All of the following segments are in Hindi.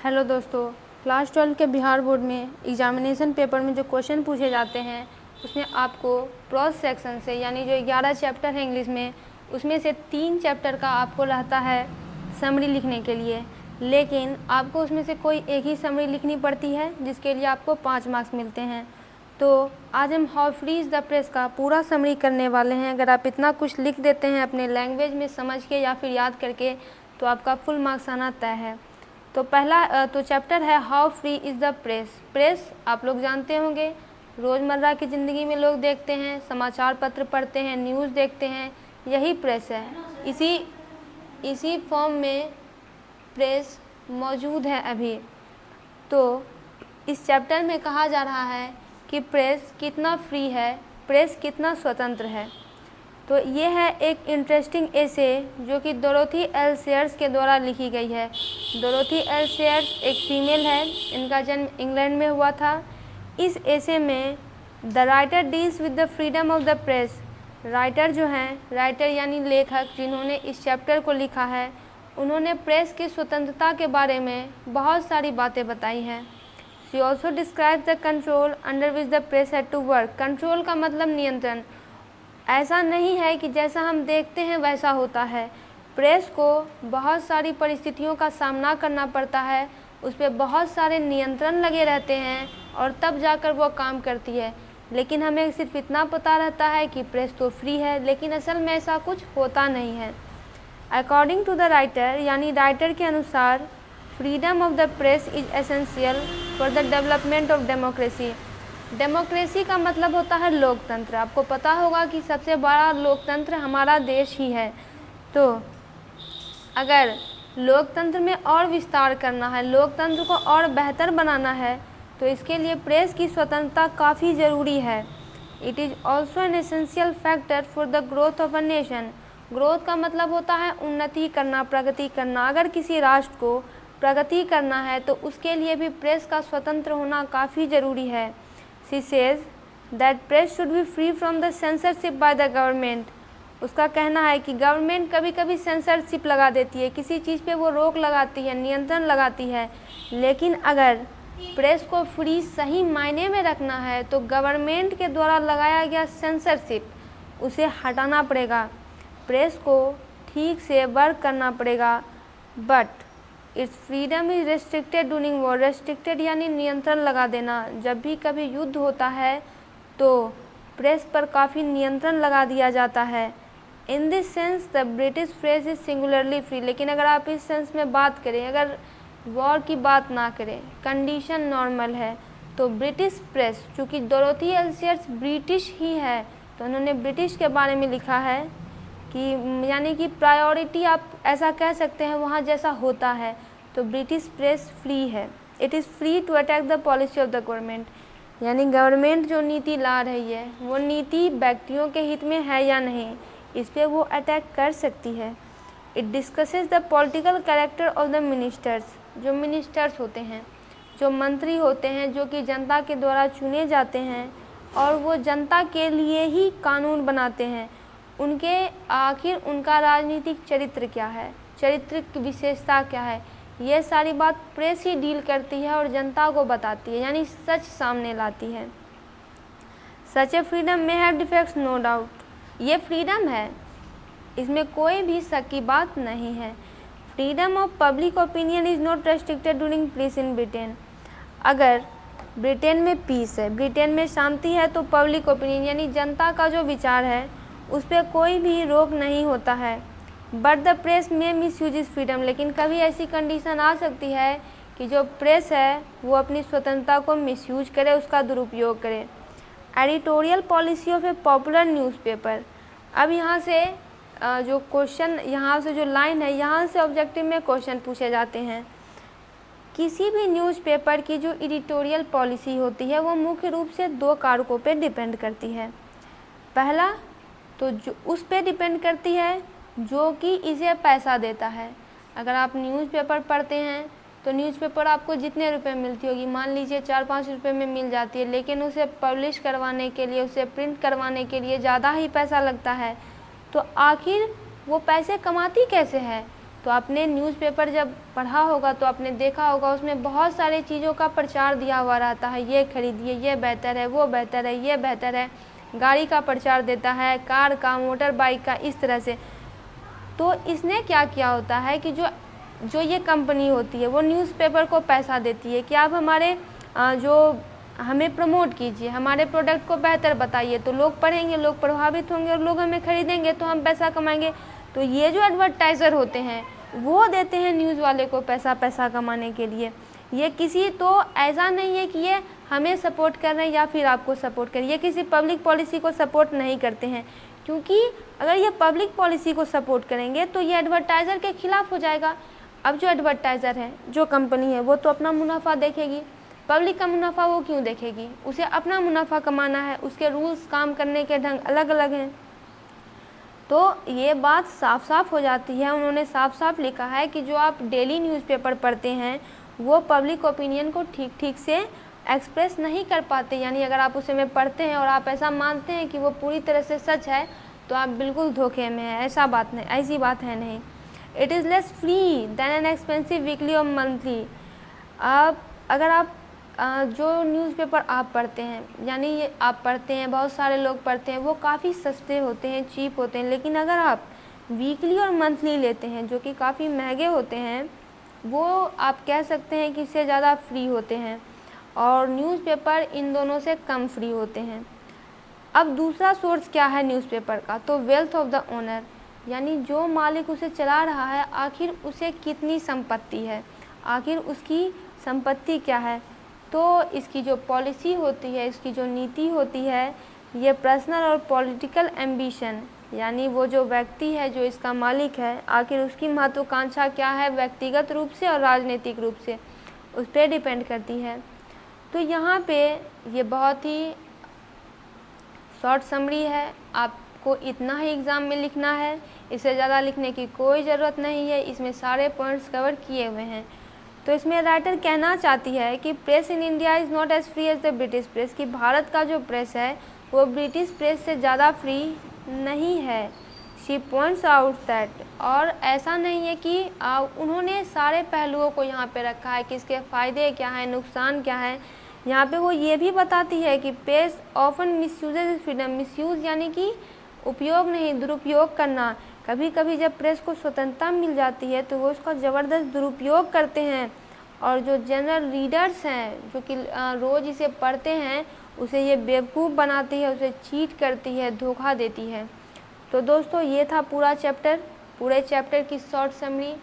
हेलो दोस्तों, क्लास 12 के बिहार बोर्ड में एग्जामिनेशन पेपर में जो क्वेश्चन पूछे जाते हैं उसमें आपको प्रोज सेक्शन से यानी जो 11 चैप्टर है इंग्लिश में, उसमें से 3 चैप्टर का आपको रहता है समरी लिखने के लिए। लेकिन आपको उसमें से कोई एक ही समरी लिखनी पड़ती है जिसके लिए आपको 5 मार्क्स मिलते हैं। तो आज हम how free is the press का पूरा समरी करने वाले हैं। अगर आप इतना कुछ लिख देते हैं अपने लैंग्वेज में समझ के या फिर याद करके तो आपका फुल मार्क्स आना तय है। तो पहला चैप्टर है how free is the press. Press आप लोग जानते होंगे, रोज़मर्रा की ज़िंदगी में लोग देखते हैं, समाचार पत्र पढ़ते हैं, न्यूज़ देखते हैं, यही प्रेस है। इसी फॉर्म में प्रेस मौजूद है अभी। तो इस चैप्टर में कहा जा रहा है कि प्रेस कितना फ्री है, प्रेस कितना स्वतंत्र है। तो ये है एक इंटरेस्टिंग एसे जो कि डोरोथी एल सेयर्स के द्वारा लिखी गई है। डोरोथी एल सेयर्स एक फीमेल है, इनका जन्म इंग्लैंड में हुआ था। इस एसे में the writer deals with the freedom of the press. Writer जो हैं, राइटर यानी लेखक जिन्होंने इस चैप्टर को लिखा है, उन्होंने प्रेस की स्वतंत्रता के बारे में बहुत सारी बातें बताई हैं। She also describe the control under which the press had to work. Control का मतलब नियंत्रण। ऐसा नहीं है कि जैसा हम देखते हैं वैसा होता है। प्रेस को बहुत सारी परिस्थितियों का सामना करना पड़ता है, उस पर बहुत सारे नियंत्रण लगे रहते हैं और तब जाकर वो काम करती है। लेकिन हमें सिर्फ इतना पता रहता है कि प्रेस तो फ्री है, लेकिन असल में ऐसा कुछ होता नहीं है। अकॉर्डिंग टू द राइटर यानी राइटर के अनुसार freedom of the press is essential for the development of democracy. Democracy का मतलब होता है लोकतंत्र। आपको पता होगा कि सबसे बड़ा लोकतंत्र हमारा देश ही है। तो अगर लोकतंत्र में और विस्तार करना है, लोकतंत्र को और बेहतर बनाना है, तो इसके लिए प्रेस की स्वतंत्रता काफ़ी ज़रूरी है। It is also an essential factor for the growth of a nation. Growth का मतलब होता है उन्नति करना, प्रगति करना। अगर किसी राष्ट्र को प्रगति करना है तो उसके लिए भी प्रेस का स्वतंत्र होना काफ़ी ज़रूरी है। She says that press should be free from the censorship by the government. उसका कहना है कि गवर्नमेंट कभी कभी सेंसरशिप लगा देती है, किसी चीज़ पे वो रोक लगाती है, नियंत्रण लगाती है। लेकिन अगर प्रेस को फ्री सही मायने में रखना है तो गवर्नमेंट के द्वारा लगाया गया सेंसरशिप उसे हटाना पड़ेगा, प्रेस को ठीक से वर्क करना पड़ेगा। But it's freedom is restricted during war. Restricted यानी नियंत्रण लगा देना। जब भी कभी युद्ध होता है तो प्रेस पर काफ़ी नियंत्रण लगा दिया जाता है। In this sense the British press is singularly free. लेकिन अगर आप इस सेंस में बात करें, अगर वॉर की बात ना करें, कंडीशन नॉर्मल है, तो ब्रिटिश प्रेस, चूँकि डोरोथी एल सेयर्स ब्रिटिश ही है तो उन्होंने ब्रिटिश के बारे में लिखा है कि यानी कि प्रायोरिटी आप ऐसा कह सकते हैं वहाँ जैसा होता है। तो ब्रिटिश प्रेस फ्री है। It is free to attack the policy of the government. यानी गवर्नमेंट जो नीति ला रही है वो नीति व्यक्तियों के हित में है या नहीं, इस पर वो अटैक कर सकती है। It discusses the political character of the ministers. जो मिनिस्टर्स होते हैं, जो मंत्री होते हैं, जो कि जनता के द्वारा चुने जाते हैं और वो जनता के लिए ही कानून बनाते हैं, उनके आखिर उनका राजनीतिक चरित्र क्या है, चरित्र की विशेषता क्या है, ये सारी बात प्रेस ही डील करती है और जनता को बताती है, यानी सच सामने लाती है। Such a freedom may have defects no doubt. ये फ्रीडम है, इसमें कोई भी शक की बात नहीं है। Freedom of public opinion is not restricted during peace in Britain. अगर ब्रिटेन में पीस है, ब्रिटेन में शांति है, तो पब्लिक ओपिनियन यानी जनता का जो विचार है उस पर कोई भी रोक नहीं होता है। बट द प्रेस में मिस यूज फ्रीडम। लेकिन कभी ऐसी कंडीशन आ सकती है कि जो प्रेस है वो अपनी स्वतंत्रता को मिस यूज करे, उसका दुरुपयोग करे। Editorial policy of A popular newspaper. अब यहाँ से जो क्वेश्चन, यहाँ से जो लाइन है, यहाँ से ऑब्जेक्टिव में क्वेश्चन पूछे जाते हैं। किसी भी न्यूज़पेपर की जो एडिटोरियल पॉलिसी होती है वो मुख्य रूप से 2 कारकों पे डिपेंड करती है। पहला तो जो उस पे डिपेंड करती है जो कि इसे पैसा देता है। अगर आप न्यूज़पेपर पढ़ते हैं तो न्यूज़पेपर आपको जितने रुपए मिलती होगी, मान लीजिए 4-5 रुपये में मिल जाती है, लेकिन उसे पब्लिश करवाने के लिए, उसे प्रिंट करवाने के लिए ज़्यादा ही पैसा लगता है। तो आखिर वो पैसे कमाती कैसे है? तो आपने न्यूज़पेपर जब पढ़ा होगा तो आपने देखा होगा उसमें बहुत सारी चीज़ों का प्रचार दिया हुआ रहता है, ये खरीदिए, ये बेहतर है, वो बेहतर है, ये बेहतर है। गाड़ी का प्रचार देता है, कार का, मोटर बाइक का, इस तरह से। तो इसने क्या किया होता है कि जो ये कंपनी होती है वो न्यूज़पेपर को पैसा देती है कि आप हमारे जो हमें प्रमोट कीजिए, हमारे प्रोडक्ट को बेहतर बताइए, तो लोग पढ़ेंगे, लोग प्रभावित होंगे और लोग हमें खरीदेंगे, तो हम पैसा कमाएंगे। तो ये जो एडवर्टाइज़र होते हैं वो देते हैं न्यूज़ वाले को पैसा कमाने के लिए। ये किसी तो ऐसा नहीं है कि ये हमें सपोर्ट कर रहे हैं या फिर आपको सपोर्ट कर रहे हैं, ये किसी पब्लिक पॉलिसी को सपोर्ट नहीं करते हैं, क्योंकि अगर ये पब्लिक पॉलिसी को सपोर्ट करेंगे तो ये एडवर्टाइज़र के खिलाफ हो जाएगा। अब जो एडवर्टाइज़र है, जो कंपनी है, वो तो अपना मुनाफा देखेगी, पब्लिक का मुनाफा वो क्यों देखेगी? उसे अपना मुनाफा कमाना है, उसके रूल्स, काम करने के ढंग अलग अलग हैं। तो ये बात साफ साफ हो जाती है। उन्होंने साफ साफ लिखा है कि जो आप डेली न्यूज़पेपर पढ़ते हैं वो पब्लिक ओपिनियन को ठीक ठीक से एक्सप्रेस नहीं कर पाते। यानी अगर आप उसे में पढ़ते हैं और आप ऐसा मानते हैं कि वो पूरी तरह से सच है तो आप बिल्कुल धोखे में हैं। ऐसी बात है नहीं। It is less free than an expensive weekly और मंथली। अगर आप जो न्यूज़पेपर आप पढ़ते हैं, यानी ये आप पढ़ते हैं, बहुत सारे लोग पढ़ते हैं, वो काफ़ी सस्ते होते हैं, चीप होते हैं। लेकिन अगर आप वीकली और मंथली लेते हैं जो कि काफ़ी महंगे होते हैं, वो आप कह सकते हैं कि इससे ज़्यादा फ्री होते हैं और न्यूज़पेपर इन दोनों से कम फ्री होते हैं। अब दूसरा सोर्स क्या है न्यूज़पेपर का? तो वेल्थ ऑफ द ओनर, यानी जो मालिक उसे चला रहा है आखिर उसे कितनी संपत्ति है, आखिर उसकी संपत्ति क्या है। तो इसकी जो पॉलिसी होती है, इसकी जो नीति होती है, ये पर्सनल और पॉलिटिकल एम्बिशन, यानी वो जो व्यक्ति है, जो इसका मालिक है, आखिर उसकी महत्वाकांक्षा क्या है व्यक्तिगत रूप से और राजनीतिक रूप से, उस पर डिपेंड करती है। तो यहाँ पे ये बहुत ही शॉर्ट समरी है, आपको इतना ही एग्ज़ाम में लिखना है, इससे ज़्यादा लिखने की कोई ज़रूरत नहीं है। इसमें सारे पॉइंट्स कवर किए हुए हैं। तो इसमें राइटर कहना चाहती है कि press in India is not as free as the British press, कि भारत का जो प्रेस है वो ब्रिटिश प्रेस से ज़्यादा फ्री नहीं है। शी पॉइंट्स आउट दैट, और ऐसा नहीं है कि उन्होंने सारे पहलुओं को यहाँ पे रखा है कि इसके फ़ायदे क्या हैं, नुकसान क्या है। यहाँ पे वो ये भी बताती है कि प्रेस ऑफन मिसयूजेज फ्रीडम, मिसयूज़ यानी कि उपयोग नहीं, दुरुपयोग करना। कभी कभी जब प्रेस को स्वतंत्रता मिल जाती है तो वो उसका ज़बरदस्त दुरुपयोग करते हैं, और जो जनरल रीडर्स हैं, जो कि रोज़ इसे पढ़ते हैं, उसे ये बेवकूफ़ बनाती है, उसे चीट करती है, धोखा देती है। तो दोस्तों ये था पूरा चैप्टर, पूरे चैप्टर की शॉर्ट समरी।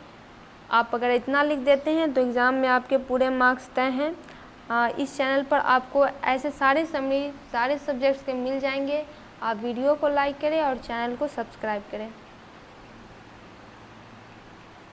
आप अगर इतना लिख देते हैं तो एग्ज़ाम में आपके पूरे मार्क्स तय हैं। इस चैनल पर आपको ऐसे सारे समरी सारे सब्जेक्ट्स के मिल जाएंगे। आप वीडियो को लाइक करें और चैनल को सब्सक्राइब करें।